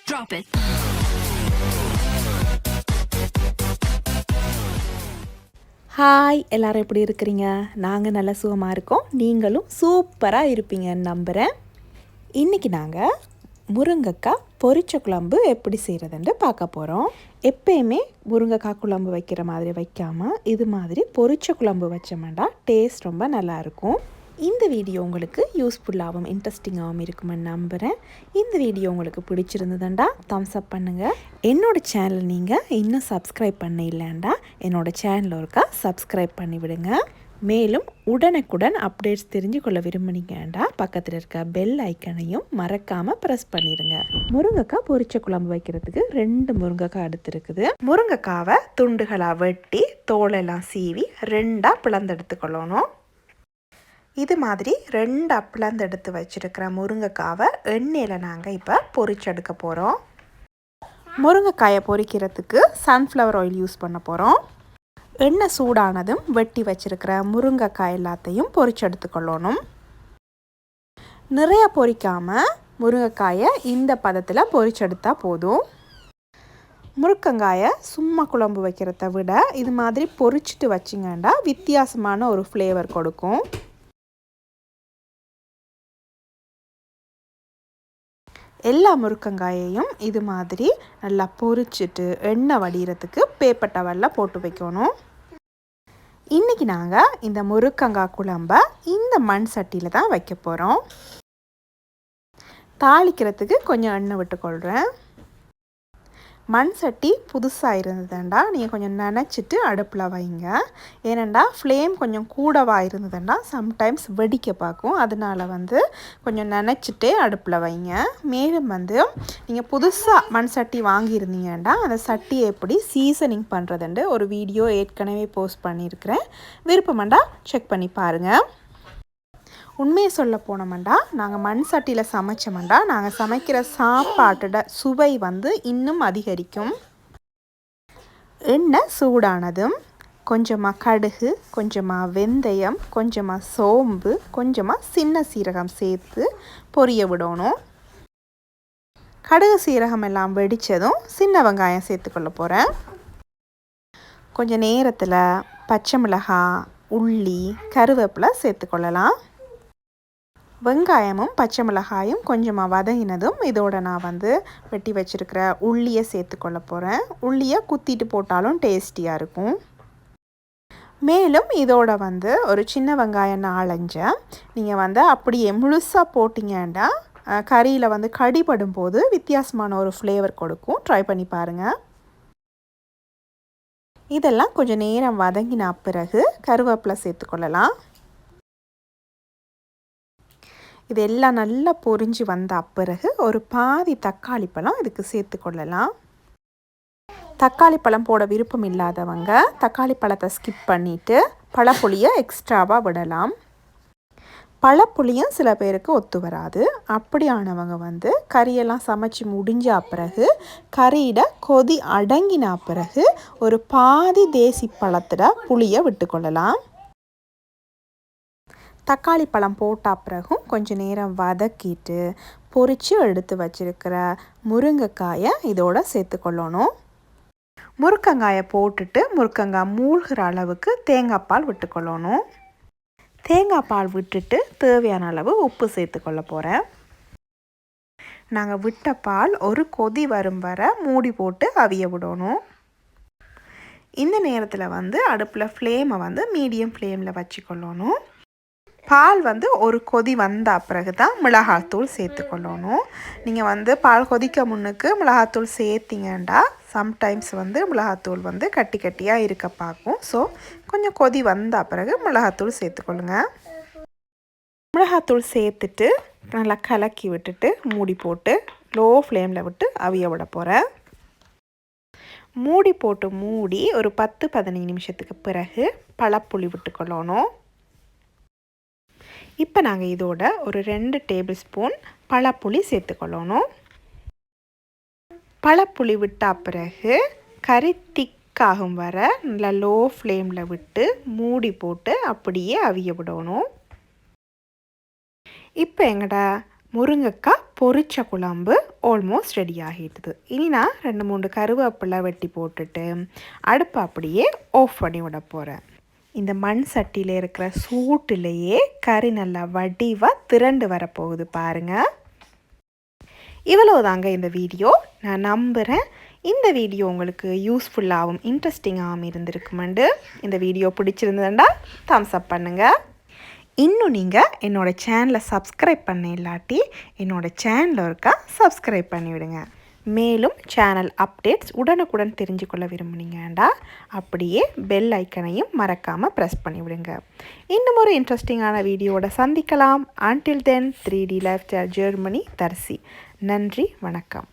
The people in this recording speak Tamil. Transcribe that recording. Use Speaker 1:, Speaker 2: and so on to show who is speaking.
Speaker 1: Drop it.
Speaker 2: ஹாய், எல்லாரும் எப்படி இருக்கிறீங்க? நாங்கள் நல்ல சுகமாக இருக்கோம். நீங்களும் சூப்பராக இருப்பீங்கன்னு நம்புகிறேன். இன்றைக்கி நாங்கள் முருங்கக்காய் பொரிச்ச குழம்பு எப்படி செய்கிறதுன்னு பார்க்க போகிறோம். எப்பயுமே முருங்கைக்காய் குழம்பு வைக்கிற மாதிரி வைக்காமல் இது மாதிரி பொரிச்ச குழம்பு வச்சோம்னா டேஸ்ட் ரொம்ப நல்லாயிருக்கும். இந்த வீடியோ உங்களுக்கு யூஸ்ஃபுல்லாகவும் இன்ட்ரெஸ்டிங்காகவும் இருக்குமென்னு நம்புகிறேன். இந்த வீடியோ உங்களுக்கு பிடிச்சிருந்ததுண்டா தம்ஸ் அப் பண்ணுங்கள். என்னோடய சேனல் நீங்கள் இன்னும் சப்ஸ்கிரைப் பண்ண இல்லைண்டா என்னோடய சேனல் ஒருக்கா சப்ஸ்கிரைப் பண்ணிவிடுங்க. மேலும் உடனுக்குடன் அப்டேட்ஸ் தெரிஞ்சு கொள்ள விரும்புனீங்கண்டா பக்கத்தில் இருக்க பெல் ஐக்கனையும் மறக்காமல் ப்ரெஸ் பண்ணிடுங்க. முருங்கைக்காய் பொரிச்ச குழம்பு வைக்கிறதுக்கு 2 முருங்கைக்காய் எடுத்துருக்குது. முருங்கைக்காவை துண்டுகளாக வெட்டி தோலெல்லாம் சீவி 2ஆக பிளந்தெடுத்துக்கொள்ளணும். இது மாதிரி 2 பிளந்து எடுத்து வச்சுருக்கிற முருங்கைக்காவை எண்ணெயில் நாங்கள் இப்போ பொரிச்செடுக்க போகிறோம். முருங்கைக்காயை பொரிக்கிறதுக்கு சன்ஃப்ளவர் ஆயில் யூஸ் பண்ண போகிறோம். எண்ணெய் சூடானதும் வெட்டி வச்சுருக்கிற முருங்கைக்காய் எல்லாத்தையும் பொரிச்செடுத்துக்கொள்ளணும். நிறைய பொரிக்காமல் முருங்கைக்காயை இந்த பதத்தில் பொரிச்செடுத்தா போதும். முருங்கங்காயை சும்மா குழம்பு வைக்கிறத விட இது மாதிரி பொரிச்சிட்டு வச்சிங்கன்னா வித்தியாசமான ஒரு ஃப்ளேவர் கொடுக்கும். எல்லா முருங்கங்காயையும் இது மாதிரி நல்லா பொரிச்சிட்டு எண்ணெய் வடிகிறதுக்கு பேப்பர் டவலில் போட்டு வைக்கணும். இன்றைக்கி நாங்கள் இந்த முருங்கங்காய் குழம்பை இந்த மண் சட்டியில் தான் வைக்க போகிறோம். தாளிக்கிறதுக்கு கொஞ்சம் எண்ணெய் விட்டுக்கொள்கிறேன். மண் சட்டி புதுசாக இருந்ததுண்டா நீங்கள் கொஞ்சம் நினச்சிட்டு அடுப்பில் வைங்க. ஏனெண்டா ஃப்ளேம் கொஞ்சம் கூடவாக இருந்ததுண்டா சம்டைம்ஸ் வெடிக்க பார்க்கும். அதனால் கொஞ்சம் நினச்சிட்டே அடுப்பில் வைங்க. மேலும் நீங்கள் புதுசாக மண் சட்டி வாங்கியிருந்தீங்கன்னா அந்த சட்டியை எப்படி சீசனிங் பண்ணுறதுண்டு ஒரு வீடியோ ஏற்கனவே போஸ்ட் பண்ணியிருக்கிறேன். விருப்பமாண்டா செக் பண்ணி பாருங்கள். உண்மையை சொல்ல போனோம்டா நாங்கள் மண் சட்டியில் சமைச்சோம்டா நாங்கள் சமைக்கிற சாப்பாட்டோட சுவை இன்னும் அதிகரிக்கும். எண்ணெய் சூடானதும் கொஞ்சமாக கடுகு, கொஞ்சமாக வெந்தயம், கொஞ்சமாக சோம்பு, கொஞ்சமாக சின்ன சீரகம் சேர்த்து பொரிய விடணும். கடுகு சீரகம் எல்லாம் வெடித்ததும் சின்ன வெங்காயம் சேர்த்துக்கொள்ள போகிறேன். கொஞ்சம் நேரத்தில் பச்சை மிளகாய், உள்ளி, கருவேப்பிலை சேர்த்துக்கொள்ளலாம். வெங்காயமும் பச்சை மிளகாயும் கொஞ்சமாக வதங்கினதும் இதோட நான் வெட்டி வச்சுருக்கிற உள்ளியை சேர்த்துக்கொள்ள போகிறேன். உள்ளியை குத்திட்டு போட்டாலும் டேஸ்டியாக இருக்கும். மேலும் இதோட ஒரு சின்ன வெங்காயம் 4 நீங்கள் அப்படியே முழுசாக போட்டிங்கன்னா கறியில் கடிபடும் போது வித்தியாசமான ஒரு ஃப்ளேவர் கொடுக்கும். ட்ரை பண்ணி பாருங்கள். இதெல்லாம் கொஞ்சம் நேரம் வதங்கின பிறகு கருவேப்பிலை சேர்த்துக்கொள்ளலாம். இதெல்லாம் நல்லா பொரிஞ்சு வந்த பிறகு ஒரு பாதி தக்காளி பழம் இதுக்கு சேர்த்துக்கொள்ளலாம். தக்காளி பழம் போட விருப்பம் இல்லாதவங்க தக்காளி பழத்தை ஸ்கிப் பண்ணிவிட்டு பழப்புளியை எக்ஸ்ட்ராவாக விடலாம். பழப்புளியும் சில பேருக்கு ஒத்து வராது. அப்படியானவங்க கறியெல்லாம் சமைச்சு முடிஞ்ச பிறகு கறியிட கொதி அடங்கின பிறகு ஒரு பாதி தேசி பழத்தில் புளியை விட்டுக்கொள்ளலாம். தக்காளி பழம் போட்ட பிறகும் கொஞ்சம் நேரம் வதக்கிட்டு பொரித்து எடுத்து வச்சுருக்கிற முருங்கைக்காயை இதோட சேர்த்துக்கொள்ளணும். முருங்கங்காயை போட்டுட்டு முருங்கங்காய் மூழ்கிற அளவுக்கு தேங்காய் பால் விட்டுக்கொள்ளணும். தேங்காய் பால் விட்டுட்டு தேவையான அளவு உப்பு சேர்த்துக்கொள்ள போகிறேன். நாங்கள் விட்ட பால் ஒரு கொதி வரும் வரை மூடி போட்டு அவிய விடணும். இந்த நேரத்தில் அடுப்பில் ஃப்ளேமை மீடியம் ஃப்ளேமில் வச்சுக்கொள்ளணும். பால் ஒரு கொதி வந்த பிறகு தான் மிளகாத்தூள் சேர்த்துக்கொள்ளணும். நீங்கள் பால் கொதிக்க முன்னுக்கு மிளகாத்தூள் சேர்த்திங்கண்டா சம்டைம்ஸ் மிளகாத்தூள் கட்டி கட்டியாக இருக்க பார்க்கும். ஸோ கொஞ்சம் கொதி வந்த பிறகு மிளகாத்தூள் சேர்த்துக்கொள்ளுங்க. மிளகாத்தூள் சேர்த்துட்டு நல்லா கலக்கி விட்டுட்டு மூடி போட்டு லோ ஃப்ளேமில் விட்டு அவிய விட போகிறேன். மூடி போட்டு மூடி ஒரு 10-15 நிமிஷத்துக்கு பிறகு பழப்புளி விட்டுக்கொள்ளணும். இப்போ நாங்கள் இதோட ஒரு 2 டேபிள் ஸ்பூன் பழப்புளி சேர்த்துக்கொள்ளணும். பழப்புளி விட்ட பிறகு கறி திக்காகும் வர நல்லா லோ ஃப்ளேமில் விட்டு மூடி போட்டு அப்படியே அவிய விடணும். இப்போ எங்களோட முருங்கக்காய் பொரிச்ச குழம்பு ஆல்மோஸ்ட் ரெடி ஆகிடுது. இனி நான் 2-3 கருவேப்பிலை வெட்டி போட்டுட்டு அடுப்பை அப்படியே ஆஃப் பண்ணி விட போகிறேன். இந்த மண் சட்டியில் இருக்கிற சூட்டிலேயே கறி நல்லா வடிவாக திரண்டு வரப்போகுது பாருங்கள். இவ்வளோதாங்க இந்த வீடியோ. நான் நம்புகிறேன் இந்த வீடியோ உங்களுக்கு யூஸ்ஃபுல்லாகவும் இன்ட்ரெஸ்டிங்காகவும் இருந்திருக்குமெண்டு. இந்த வீடியோ பிடிச்சிருந்ததுண்டா தம்ஸ் அப் பண்ணுங்கள். இன்னும் நீங்கள் என்னோடய சேனலை சப்ஸ்கிரைப் பண்ண இல்லாட்டி என்னோடய சேனலில் இருக்கா சப்ஸ்கிரைப் பண்ணிவிடுங்க. மேலும் சேனல் அப்டேட்ஸ் உடனுக்குடன் தெரிஞ்சுக்கொள்ள விரும்புனீங்கண்டா அப்படியே பெல் ஐக்கனையும் மறக்காமல் ப்ரெஸ் பண்ணிவிடுங்க. இன்னும் ஒரு இன்ட்ரெஸ்டிங்கான வீடியோவோட சந்திக்கலாம். Until then 3D Life Germany தர்சி. நன்றி, வணக்கம்.